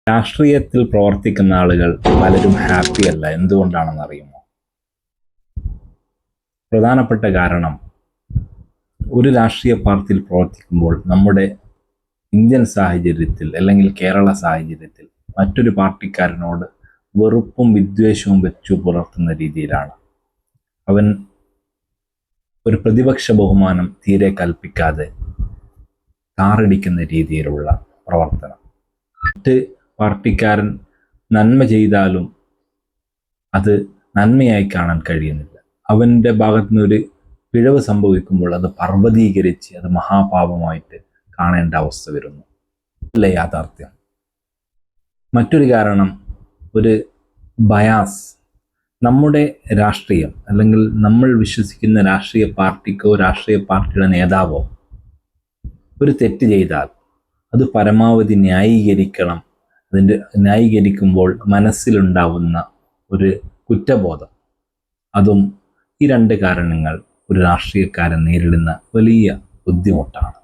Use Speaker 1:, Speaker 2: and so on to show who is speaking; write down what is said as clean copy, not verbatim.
Speaker 1: രാഷ്ട്രീയത്തിൽ പ്രവർത്തിക്കുന്ന ആളുകൾ പലരും ഹാപ്പി അല്ല. എന്തുകൊണ്ടാണെന്ന് അറിയുമോ? പ്രധാനപ്പെട്ട കാരണം, ഒരു രാഷ്ട്രീയ പാർട്ടിയിൽ പ്രവർത്തിക്കുമ്പോൾ നമ്മുടെ ഇന്ത്യൻ സാഹചര്യത്തിൽ അല്ലെങ്കിൽ കേരള സാഹചര്യത്തിൽ മറ്റൊരു പാർട്ടിക്കാരനോട് വെറുപ്പും വിദ്വേഷവും വെച്ചു പുലർത്തുന്ന രീതിയിലാണ്. അവൻ ഒരു പ്രതിപക്ഷ ബഹുമാനം തീരെ കൽപ്പിക്കാതെ താറടിക്കുന്ന രീതിയിലുള്ള പ്രവർത്തനം. മറ്റ് പാർട്ടിക്കാരൻ നന്മ ചെയ്താലും അത് നന്മയായി കാണാൻ കഴിയുന്നില്ല. അവൻ്റെ ഭാഗത്തു നിന്നൊരു പിഴവ് സംഭവിക്കുമ്പോൾ അത് പർവ്വതീകരിച്ച് അത് മഹാപാപമായിട്ട് കാണേണ്ട അവസ്ഥ വരുന്നു. അല്ലേ യാഥാർത്ഥ്യം? മറ്റൊരു കാരണം, ഒരു ബയാസ്. നമ്മുടെ രാഷ്ട്രീയം അല്ലെങ്കിൽ നമ്മൾ വിശ്വസിക്കുന്ന രാഷ്ട്രീയ പാർട്ടിക്കോ രാഷ്ട്രീയ പാർട്ടിയുടെ നേതാവോ ഒരു തെറ്റ് ചെയ്താൽ അത് പരമാവധി ന്യായീകരിക്കണം. അതിൻ്റെ ന്യായീകരിക്കുമ്പോൾ മനസ്സിലുണ്ടാവുന്ന ഒരു കുറ്റബോധം, അതും ഈ രണ്ട് കാരണങ്ങൾ ഒരു രാഷ്ട്രീയക്കാരൻ നേരിടുന്ന വലിയ ബുദ്ധിമുട്ടാണ്.